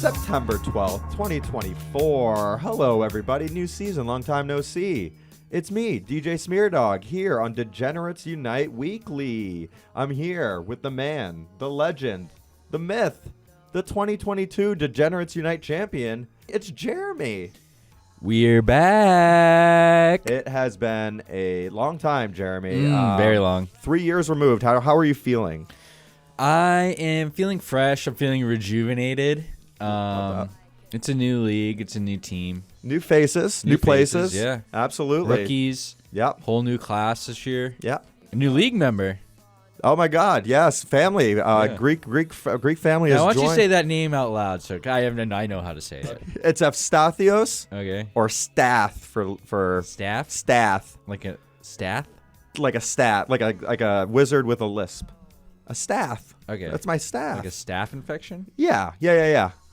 September 12th, 2024. Hello, everybody. New season, long time no see. It's me, DJ Smeardog, here on Degenerates Unite Weekly. I'm here with the man, the legend, the myth, the 2022 Degenerates Unite champion. It's Jeremy. We're back. It has been a long time, Jeremy. Very long. 3 years removed. How are you feeling? I am feeling fresh. I'm feeling rejuvenated. It's a new league. It's a new team. New faces, new places. Yeah. Absolutely. Rookies. Yep. Whole new class this year. Yep. A new league member. Oh my God! Yes, family. Greek family has Now, why don't joined. you say that name out loud, sir? I know how to say it. It's Evstathios. Okay. Or Stath for Staff? Stath, Like a staff? like a stat, like a wizard with a lisp. A staff. Okay. That's my staff. Like a staph infection? Yeah.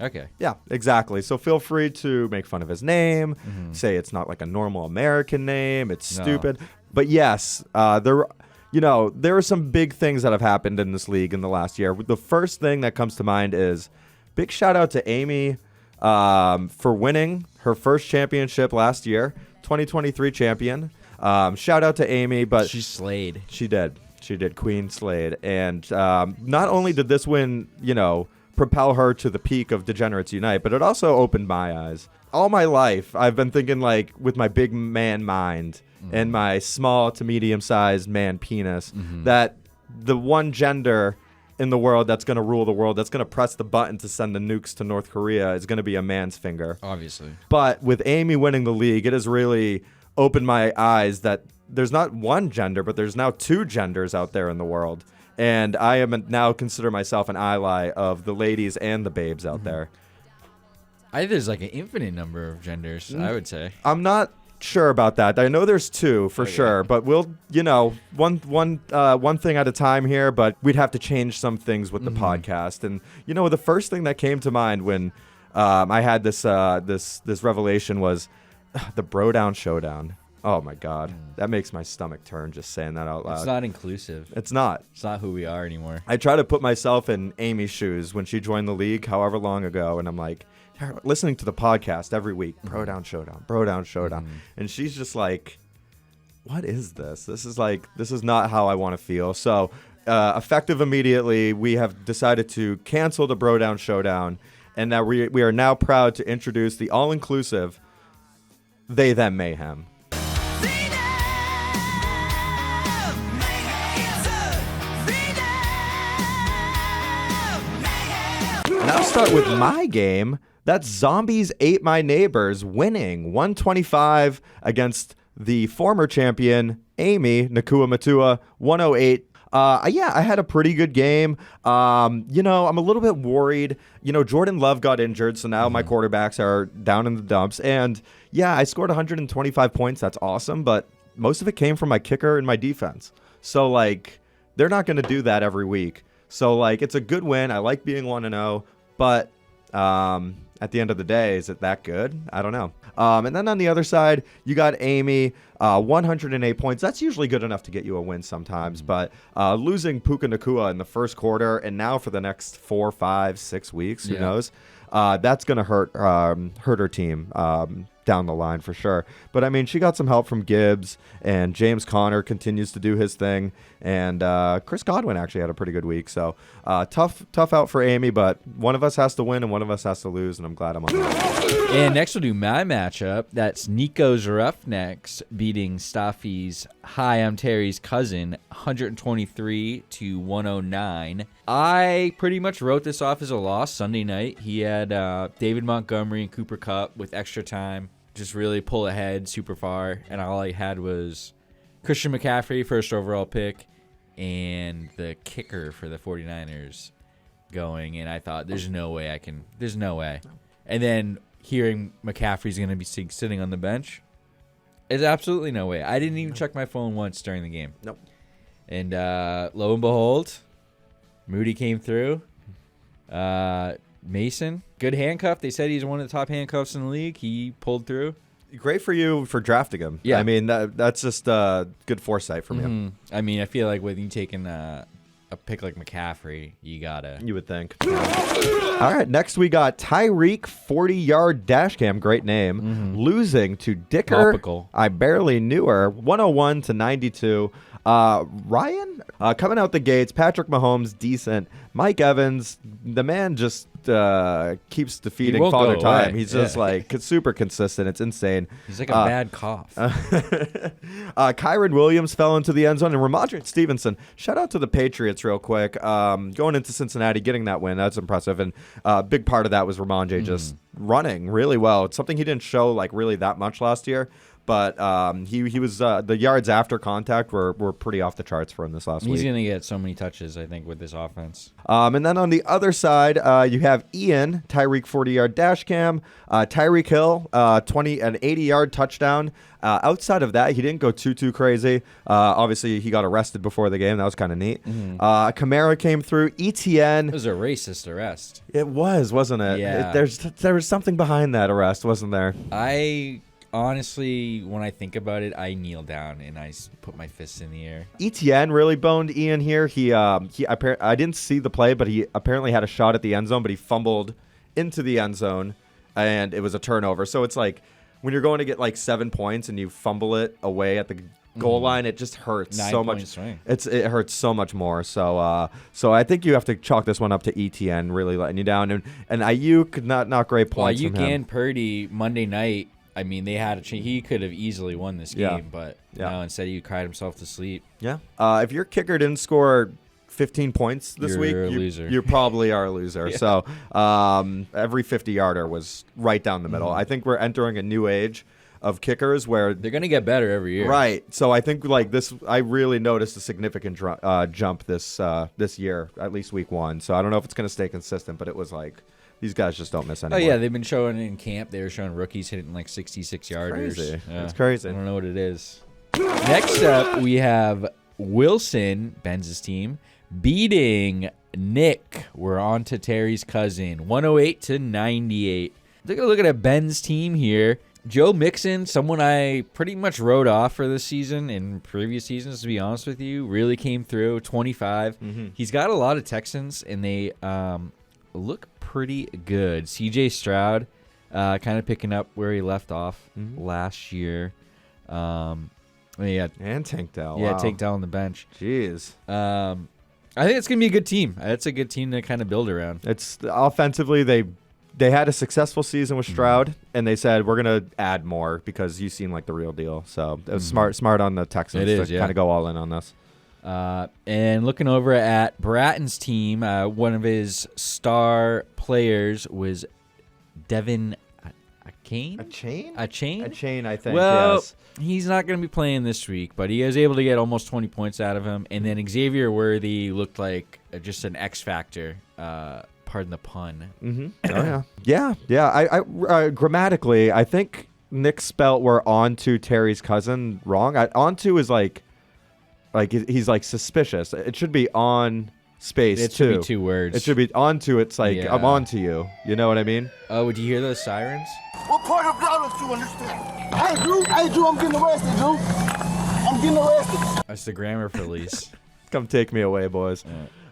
Okay. Yeah, exactly. So feel free to make fun of his name, say it's not like a normal American name, it's stupid. But yes, there are some big things that have happened in this league in the last year. The first thing that comes to mind is big shout out to Amy for winning her first championship last year, 2023 champion. Shout out to Amy, but She slayed. She did. Queen Slade. And not only did this win, propel her to the peak of Degenerates Unite, but it also opened my eyes. All my life, I've been thinking, like, with my big man mind and my small to medium-sized man penis, that the one gender in the world that's going to rule the world, that's going to press the button to send the nukes to North Korea, is going to be a man's finger. Obviously. But with Amy winning the league, it has really opened my eyes that there's not one gender, but there's now two genders out there in the world. And I am now consider myself an ally of the ladies and the babes out there. I think there's like an infinite number of genders, I would say. I'm not sure about that. I know there's two for sure, but we'll, one thing at a time here, but we'd have to change some things with the podcast. And, the first thing that came to mind when I had this revelation was the Bro Down Showdown. Oh my God, that makes my stomach turn just saying that out loud. It's not inclusive. It's not. It's not who we are anymore. I try to put myself in Amy's shoes when she joined the league, however long ago, and I'm like, listening to the podcast every week, Bro Down Showdown, and she's just like, what is this? This is not how I want to feel. So, effective immediately, we have decided to cancel the Bro Down Showdown, and that we are now proud to introduce the all-inclusive They Them Mayhem. I'll start with my game. That's Zombies Ate My Neighbors, winning 125 against the former champion, Amy Nakua Matua, 108. I had a pretty good game. I'm a little bit worried. Jordan Love got injured, so now my quarterbacks are down in the dumps. And, I scored 125 points. That's awesome, but most of it came from my kicker and my defense. So, they're not going to do that every week. So, it's a good win. I like being 1-0. But at the end of the day, is it that good? I don't know. And then on the other side, you got Amy, 108 points. That's usually good enough to get you a win sometimes. But losing Puka Nakua in the first quarter and now for the next 4, 5, 6 weeks, who knows? That's going to hurt her team down the line for sure. But, I mean, she got some help from Gibbs, and James Conner continues to do his thing. And Chris Godwin actually had a pretty good week. So tough out for Amy, but one of us has to win and one of us has to lose, and I'm glad I'm on that. And next we'll do my matchup. That's Nico's Roughnecks beating Staffy's Hi, I'm Terry's Cousin, 123 to 109. I pretty much wrote this off as a loss Sunday night. He had David Montgomery and Cooper Kupp with extra time. Just really pull ahead super far. And all I had was Christian McCaffrey, first overall pick, and the kicker for the 49ers going. And I thought, there's no way. And then hearing McCaffrey's going to be sitting on the bench, there's absolutely no way. I didn't even check my phone once during the game. Nope. And lo and behold, Moody came through. Mason, good handcuff. They said he's one of the top handcuffs in the league. He pulled through. Great for you for drafting him. Yeah. I mean, that's just good foresight from you. I mean, I feel like with you taking a pick like McCaffrey, you gotta. You would think. All right, next we got Tyreek 40-yard dash cam, great name, losing to Dicker. Topical. I barely knew her, 101 to 92. Ryan coming out the gates. Patrick Mahomes, decent. Mike Evans, the man just keeps defeating won't Father go Time. away. He's just like super consistent. It's insane. He's like a bad cough. Kyron Williams fell into the end zone, and Ramondre Stevenson. Shout out to the Patriots real quick. Going into Cincinnati, getting that win, that's impressive. And a big part of that was Ramondre just running really well. It's something he didn't show like really that much last year. But he was the yards after contact were pretty off the charts for him this last week. He's gonna get so many touches, I think, with this offense. And then on the other side, you have Ian, Tyreek 40-yard dash cam, Tyreek Hill, 80-yard touchdown. Outside of that, he didn't go too crazy. Obviously, he got arrested before the game. That was kind of neat. Kamara came through. ETN. It was a racist arrest. It was, wasn't it? Yeah. There was something behind that arrest, wasn't there? Honestly, when I think about it, I kneel down and I put my fists in the air. ETN really boned Ian here. I didn't see the play, but he apparently had a shot at the end zone, but he fumbled into the end zone, and it was a turnover. So it's like when you're going to get like 7 points and you fumble it away at the goal line, it just hurts so much. Swing. It hurts so much more. So I think you have to chalk this one up to ETN really letting you down, and Ayuk not great points. Well, from him. and Purdy Monday night. I mean, they had a chance. He could have easily won this game, but no, instead he cried himself to sleep. Yeah. If your kicker didn't score 15 points this week, you're a loser. You probably are a loser. Yeah. So every 50-yarder was right down the middle. I think we're entering a new age of kickers where they're going to get better every year. Right. So I think like this, I really noticed a significant jump this year, at least week 1. So I don't know if it's going to stay consistent, but it was like these guys just don't miss anymore. Oh, yeah. They've been showing in camp. They were showing rookies hitting like 66-yarders. Crazy. Yeah. It's crazy. I don't know what it is. Next up, we have Wilson, Benz's team, beating Nick. We're on to Terry's cousin, 108 to 98. Take a look at Ben's team here. Joe Mixon, someone I pretty much wrote off for this season and previous seasons, to be honest with you, really came through, 25. He's got a lot of Texans, and they look pretty good. CJ Stroud kind of picking up where he left off last year. And Tank Dell. Yeah, wow. Tank Dell on the bench. Jeez. I think it's going to be a good team. It's a good team to kind of build around. It's offensively, they had a successful season with Stroud, and they said, we're going to add more because you seem like the real deal. So it was smart on the Texans to kind of go all in on this. And looking over at Bratton's team, one of his star players was Devin Achane? Achane, I think, well, yes. He's not going to be playing this week, but he was able to get almost 20 points out of him. And then Xavier Worthy looked like just an X factor. Pardon the pun. Oh, yeah. I grammatically, I think Nick spelt we're on to Terry's cousin wrong. On-to is like he's like suspicious. It should be on space. It should be 2 words. It should be on-to. It's like I'm on to you. You know what I mean? Oh, would you hear those sirens? What part of that do you understand? Hey, Drew, I'm getting arrested, Drew. I'm getting arrested. That's the grammar police. Come take me away, boys.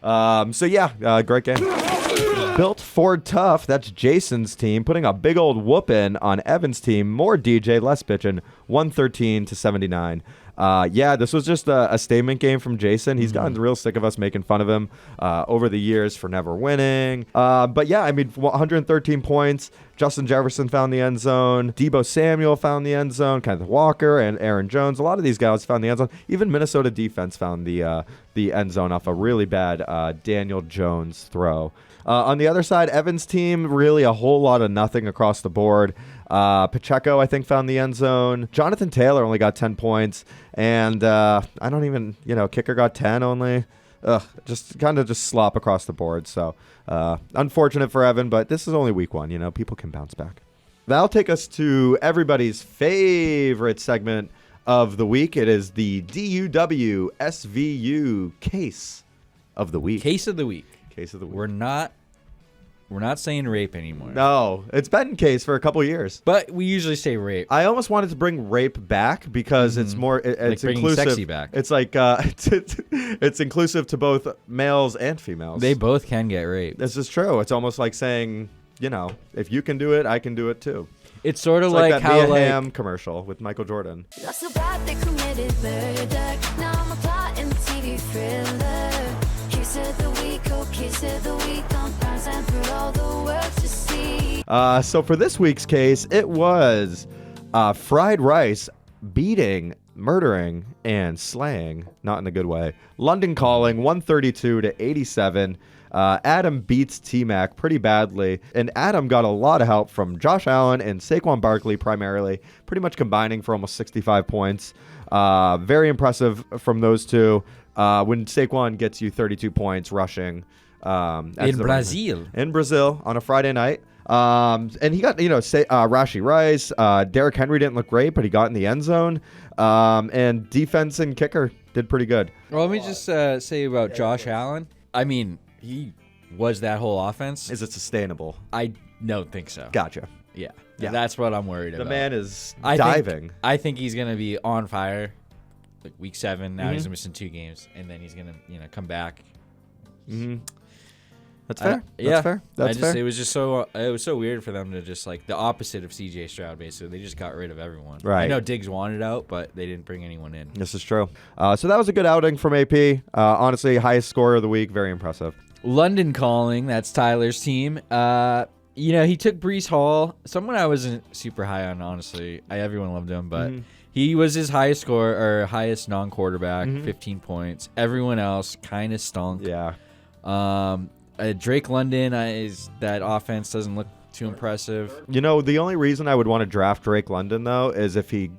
Great game. Built Ford Tough, that's Jason's team, putting a big old whooping on Evan's team. More DJ, less pitching, 113 to 79. This was just a statement game from Jason. He's gotten real sick of us making fun of him over the years for never winning. 113 points. Justin Jefferson found the end zone. Deebo Samuel found the end zone. Kenneth Walker and Aaron Jones. A lot of these guys found the end zone. Even Minnesota defense found the end zone off a really bad Daniel Jones throw. On the other side, Evan's team, really a whole lot of nothing across the board. Pacheco, I think, found the end zone. Jonathan Taylor only got 10 points. And I don't even, kicker got 10 only. just kind of just slop across the board. So unfortunate for Evan, but this is only week 1. You know, people can bounce back. That'll take us to everybody's favorite segment of the week. It is the DUW SVU case of the week. Case of the week. Case of the week. We're not saying rape anymore. No, it's been case for a couple years. But we usually say rape. I almost wanted to bring rape back because it's more it's bringing inclusive. sexy back. It's like it's inclusive to both males and females. They both can get raped. This is true. It's almost like saying, you know, if you can do it, I can do it too. It's sort of It's like like that how Mia like Hamm commercial with Michael Jordan. Not so bad they committed murder. Now I'm a plot in the TV thriller. Case of the week, oh case of the week. On times and for all the world to see. So for this week's case, it was fried rice beating, murdering, and slaying, not in a good way. London Calling 132 to 87. Adam beats T-Mac pretty badly, and Adam got a lot of help from Josh Allen and Saquon Barkley primarily, pretty much combining for almost 65 points. Very impressive from those two. When Saquon gets you 32 points rushing. in Brazil on a Friday night. And he got, Rashee Rice, Derrick Henry didn't look great, but he got in the end zone. And defense and kicker did pretty good. Well, let me just say about Josh Allen. I mean, he was that whole offense. Is it sustainable? I don't think so. Gotcha. Yeah. Yeah. That's what I'm worried The about. man is I diving. I think he's going to be on fire. Like week 7, now Mm-hmm. he's missing 2 games, and then he's going to, come back. Mm-hmm. That's fair. Yeah. Fair. That's fair. It was just so weird for them to just like the opposite of CJ Stroud, basically. They just got rid of everyone. Right. I know Diggs wanted out, but they didn't bring anyone in. This is true. So that was a good outing from AP. Honestly, highest scorer of the week. Very impressive. London Calling, that's Tyler's team. He took Breece Hall, someone I wasn't super high on, honestly. Everyone loved him, but he was his highest score or highest non-quarterback, 15 points. Everyone else kind of stunk. Yeah. Drake London, that offense doesn't look too impressive. You know, the only reason I would want to draft Drake London, though, is if he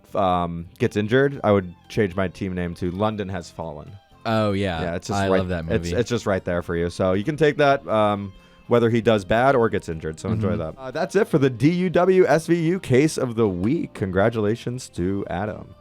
gets injured, I would change my team name to London Has Fallen. Oh, yeah. Yeah, it's just I right, love that movie. It's just right there for you. So you can take that whether he does bad or gets injured. So enjoy that. That's it for the DUW SVU case of the week. Congratulations to Adam.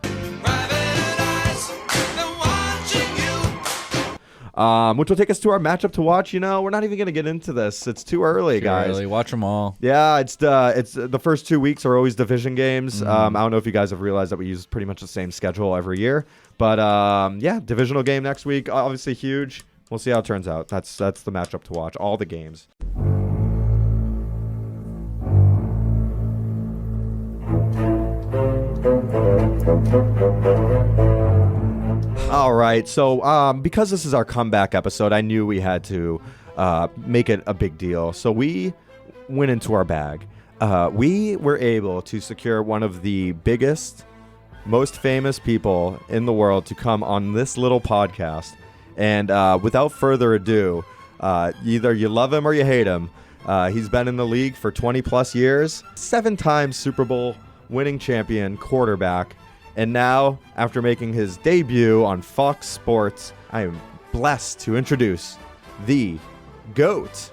Which will take us to our matchup to watch. You know, we're not even going to get into this. It's too early, guys. Early. Watch them all. Yeah, it's the first 2 weeks are always division games. I don't know if you guys have realized that we use pretty much the same schedule every year. But yeah, divisional game next week, obviously huge. We'll see how it turns out. That's the matchup to watch. All the games. All right, so because this is our comeback episode, I knew we had to make it a big deal. So we went into our bag. We were able to secure one of the biggest, most famous people in the world to come on this little podcast. And without further ado, either you love him or you hate him. He's been in the league for 20 plus years, 7-time Super Bowl winning champion quarterback. And now, after making his debut on Fox Sports, I am blessed to introduce the GOAT,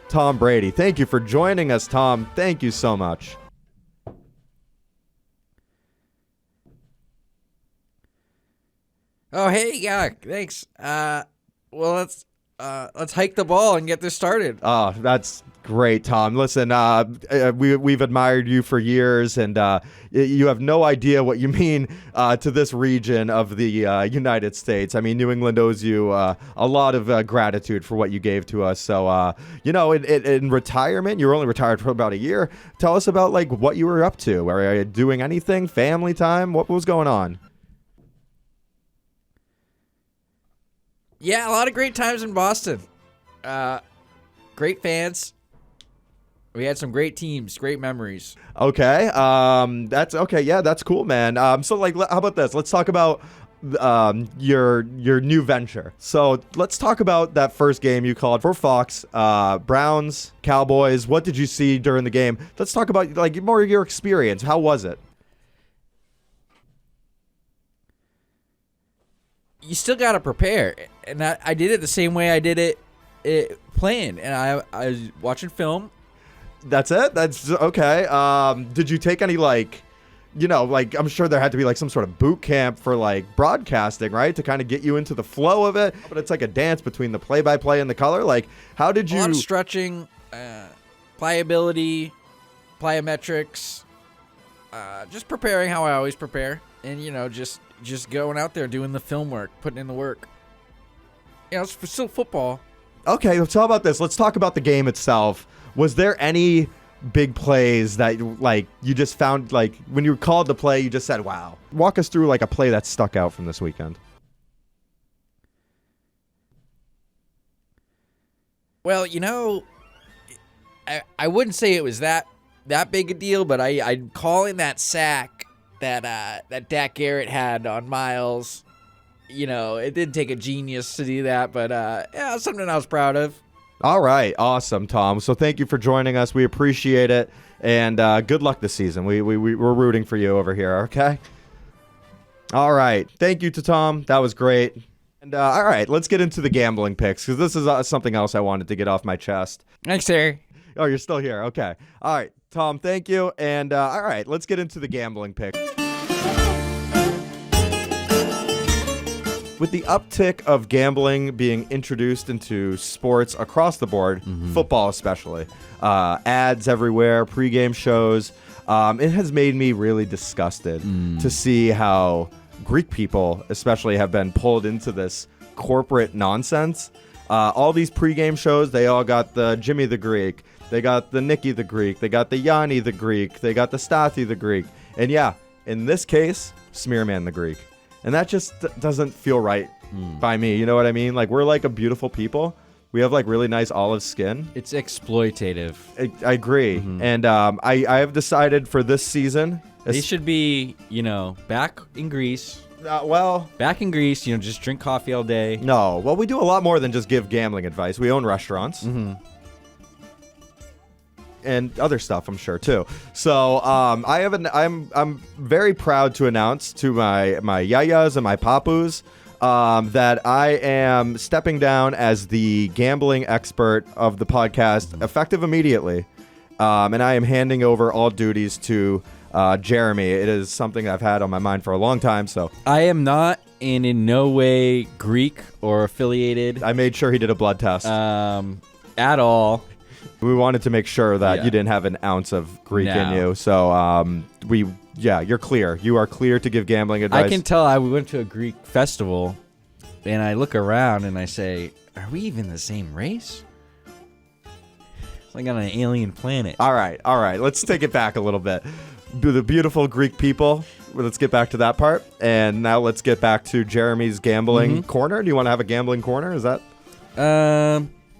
Tom Brady. Thank you for joining us, Tom. Thank you so much. Oh, hey, yeah, thanks. Well, let's hike the ball and get this started. Oh, that's great, Tom. Listen, we've admired you for years, and you have no idea what you mean to this region of the United States. I mean, New England owes you a lot of gratitude for what you gave to us. So, in retirement, you were only retired for about a year. Tell us about like what you were up to. Were you doing anything? Family time? What was going on? Yeah, a lot of great times in Boston. Great fans. We had some great teams, great memories. Okay. That's okay. Yeah, that's cool, man. So like, how about this? Let's talk about your new venture. So let's talk about that first game you called for Fox, Browns, Cowboys. What did you see during the game? Let's talk about like more of your experience. How was it? you still got to prepare. And I did it the same way I did it playing. And I was watching film. That's it? That's okay. Did you take any, like, you know, like, I'm sure there had to be, like, some sort of boot camp for, like, broadcasting, right? To kind of get you into the flow of it. But it's like a dance between the play-by-play and the color. Like, how did you... A lot of stretching, pliability, plyometrics, just preparing how I always prepare. And, you know, just going out there doing the film work, putting in the work. You know, it's still football. Okay, let's talk about this. Let's talk about the game itself. Was there any big plays that, like, you just found, like, when you were called to play, you just said, wow? Walk us through, like, a play that stuck out from this weekend. Well, you know, I wouldn't say it was that big a deal, but I'm calling that sack that Dak Garrett had on Miles. You know, it didn't take a genius to do that, but yeah, something I was proud of. All right. Awesome, Tom. So thank you for joining us. We appreciate it. And good luck this season. We're rooting for you over here, okay? All right. Thank you to Tom. That was great. And all right, let's get into the gambling picks, because this is something else I wanted to get off my chest. Thanks, sir. Oh, you're still here. Okay. All right, Tom, thank you. And all right, let's get into the gambling picks. With the uptick of gambling being introduced into sports across the board, football especially, ads everywhere, pregame shows, it has made me really disgusted to see how Greek people especially have been pulled into this corporate nonsense. All these pregame shows, they all got the Jimmy the Greek, they got the Nicky the Greek, they got the Yanni the Greek, they got the Stati the Greek, and yeah, in this case, Smearman the Greek. And that just doesn't feel right by me. You know what I mean? Like, we're like a beautiful people. We have like really nice olive skin. It's exploitative. I agree. And I have decided for this season. They should be, you know, back in Greece. Back in Greece, you know, just drink coffee all day. No. Well, we do a lot more than just give gambling advice. We own restaurants. And other stuff, I'm sure too. So I'm very proud to announce to my yayas and my papus that I am stepping down as the gambling expert of the podcast, effective immediately. And I am handing over all duties to Jeremy. It is something I've had on my mind for a long time. So I am not and in no way Greek or affiliated. I made sure he did a blood test. At all. We wanted to make sure that you didn't have an ounce of Greek in you. So you're clear. You are clear to give gambling advice. I can tell. We went to a Greek festival, and I look around and I say, are we even the same race? It's like on an alien planet. All right. Let's take it back a little bit. The beautiful Greek people. Let's get back to that part. And now let's get back to Jeremy's gambling corner. Do you want to have a gambling corner? Is that?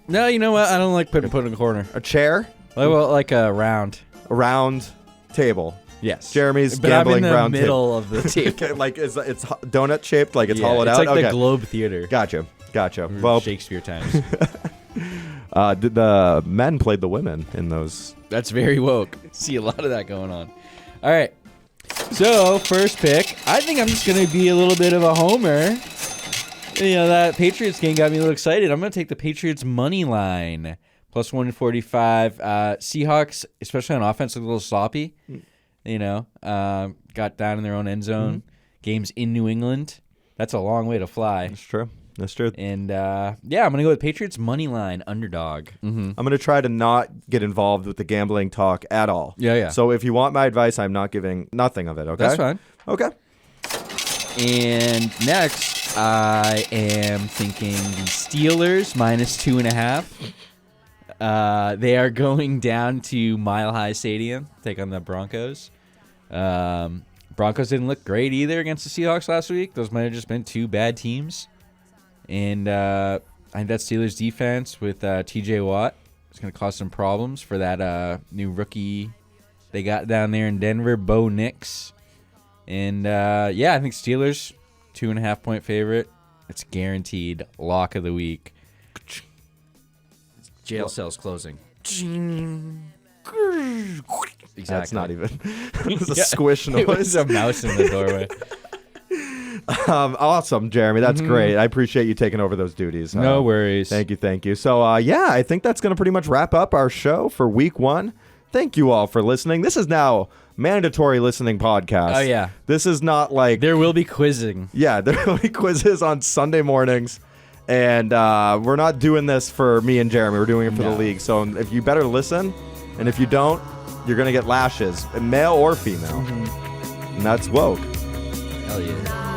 No, you know what? I don't like put in a corner. A chair? Like a round. A round table. Yes. Jeremy's but gambling I'm in the round middle of the table. Okay, like it's donut shaped, like it's hollowed out. It's like the Globe Theater. Gotcha. Well, Shakespeare times. The men played the women in those. That's very woke. See a lot of that going on. All right. So first pick, I think I'm just gonna be a little bit of a homer. You know, that Patriots game got me a little excited. I'm going to take the Patriots money line. Plus 145. Seahawks, especially on offense, look a little sloppy. You know, got down in their own end zone. Games in New England. That's a long way to fly. That's true. And, I'm going to go with Patriots money line underdog. I'm going to try to not get involved with the gambling talk at all. Yeah. So if you want my advice, I'm not giving nothing of it, okay? That's fine. Okay. And next, I am thinking the Steelers minus 2.5. They are going down to Mile High Stadium, take on the Broncos. Broncos didn't look great either against the Seahawks last week. Those might have just been two bad teams. And I think that Steelers defense with TJ Watt is going to cause some problems for that new rookie they got down there in Denver, Bo Nix. And, I think Steelers, 2.5 point favorite. It's guaranteed lock of the week. Jail cells closing. Exactly. That's not even. It was a squish noise. It was a mouse in the doorway. Awesome, Jeremy. That's great. I appreciate you taking over those duties. No worries. Thank you. So, yeah, I think that's going to pretty much wrap up our show for week 1. Thank you all for listening. This is now mandatory listening podcast. Oh, yeah. This is not like... There will be quizzing. Yeah, there will be quizzes on Sunday mornings. And we're not doing this for me and Jeremy. We're doing it for the league. So if you better listen, and if you don't, you're going to get lashes, male or female. And that's woke. Hell yeah.